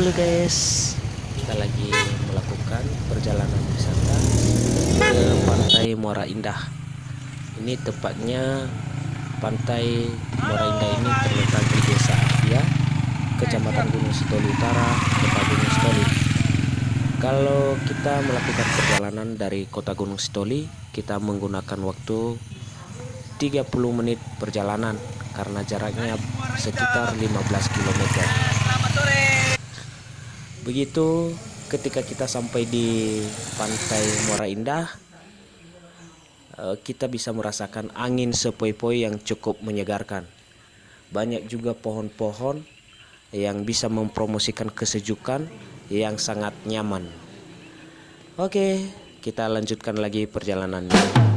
Halo guys, kita lagi melakukan perjalanan wisata ke Pantai Muara Indah. Ini tepatnya Pantai Muara Indah ini terletak di Desa Avia, Kecamatan Gunung Sitoli Utara, Kota Gunung Sitoli. Kalau kita melakukan perjalanan dari Kota Gunung Sitoli, kita menggunakan waktu 30 menit perjalanan karena jaraknya sekitar 15 km. Begitu ketika kita sampai di Pantai Muara Indah, kita bisa merasakan angin sepoi-poi yang cukup menyegarkan. Banyak juga pohon-pohon yang bisa mempromosikan kesejukan yang sangat nyaman. Oke, kita lanjutkan lagi perjalanannya.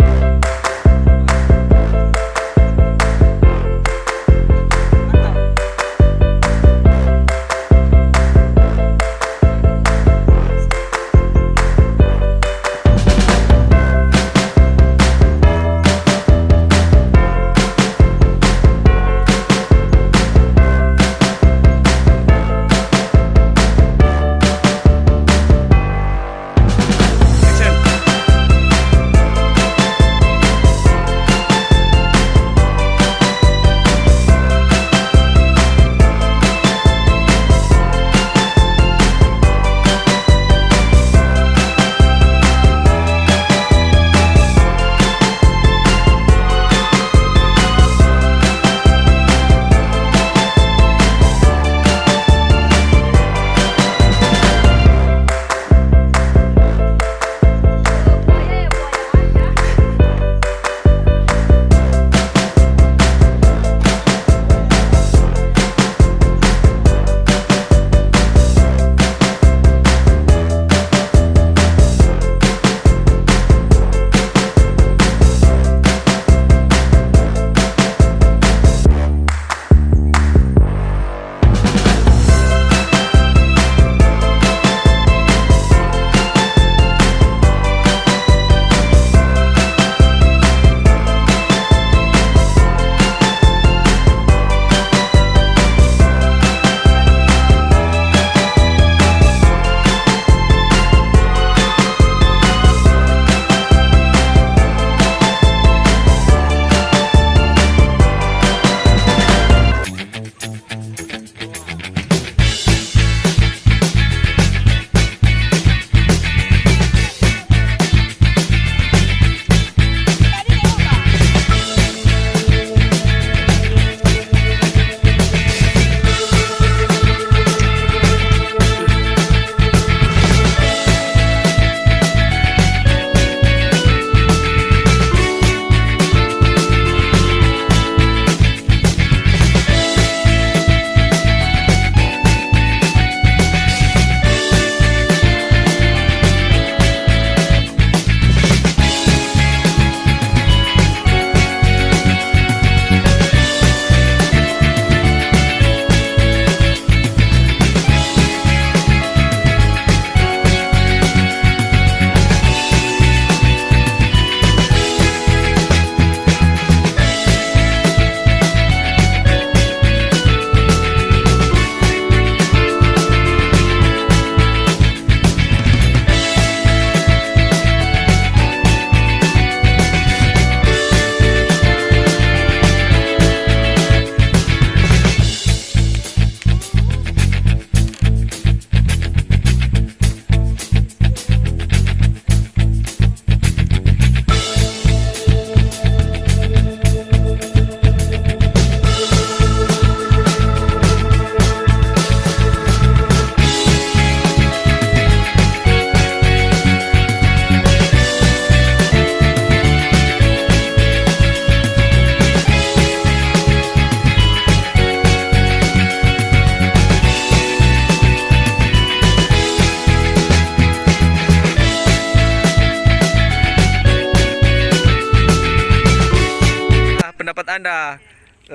Pendapat Anda,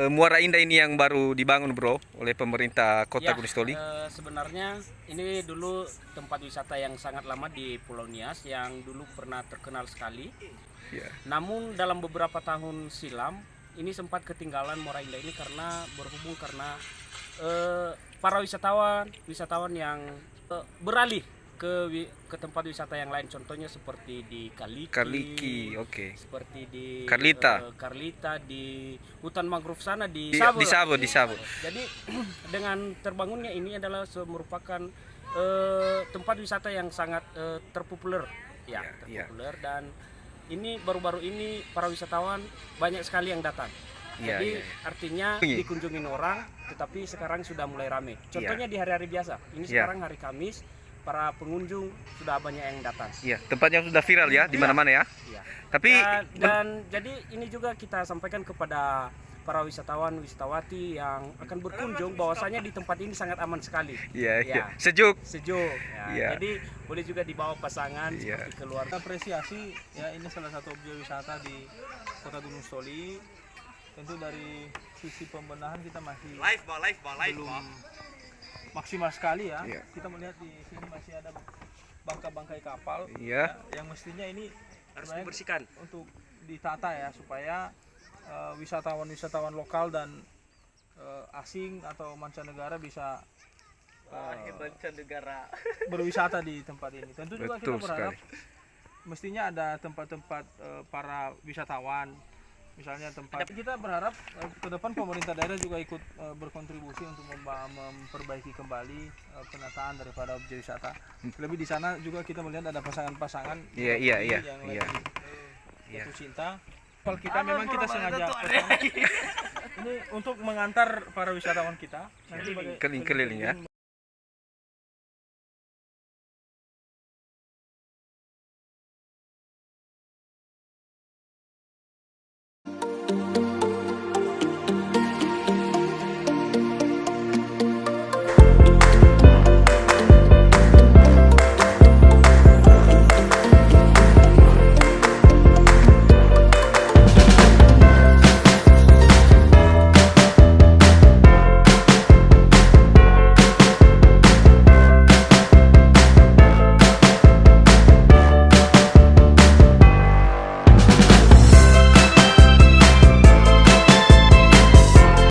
Muara Indah ini yang baru dibangun bro oleh pemerintah Kota Gunung Sitoli? Sebenarnya ini dulu tempat wisata yang sangat lama di Pulau Nias yang dulu pernah terkenal sekali. Ya. Namun dalam beberapa tahun silam ini sempat ketinggalan Muara Indah ini karena berhubung karena para wisatawan yang beralih ke tempat wisata yang lain, contohnya seperti di Kaliki, oke. seperti di Carlita, di hutan mangrove sana di Sabo. Di Sabo. Jadi dengan terbangunnya ini adalah merupakan tempat wisata yang sangat terpopuler, dan ini baru-baru ini para wisatawan banyak sekali yang datang. Jadi artinya dikunjungin orang, tetapi sekarang sudah mulai ramai. Contohnya di hari-hari biasa. Ini sekarang hari Kamis, para pengunjung sudah banyak yang datang. Iya, tempatnya sudah viral ya di mana-mana ya. Iya. Tapi dan jadi ini juga kita sampaikan kepada para wisatawati yang akan berkunjung bahwasanya di tempat ini sangat aman sekali. Iya. Sejuk. Ya. Jadi boleh juga dibawa pasangan seperti keluarga. Kita apresiasi ya, ini salah satu objek wisata di Kota Gunung Stoli. Tentu dari sisi pembenahan kita masih belum maksimal sekali ya. Kita melihat di sini masih ada bangkai kapal ya, yang mestinya ini Harus dibersihkan untuk ditata ya, supaya wisatawan lokal dan asing atau mancanegara bisa berwisata di tempat ini. Tentu juga kita berharap mestinya ada tempat-tempat para wisatawan, misalnya tempat. Kita berharap ke depan pemerintah daerah juga ikut berkontribusi untuk memperbaiki kembali penataan daripada objek wisata. Lebih di sana juga kita melihat ada pasangan-pasangan yang lagi jatuh cinta. Kalau kita memang kita sengaja ini untuk mengantar para wisatawan kita nanti keliling ya.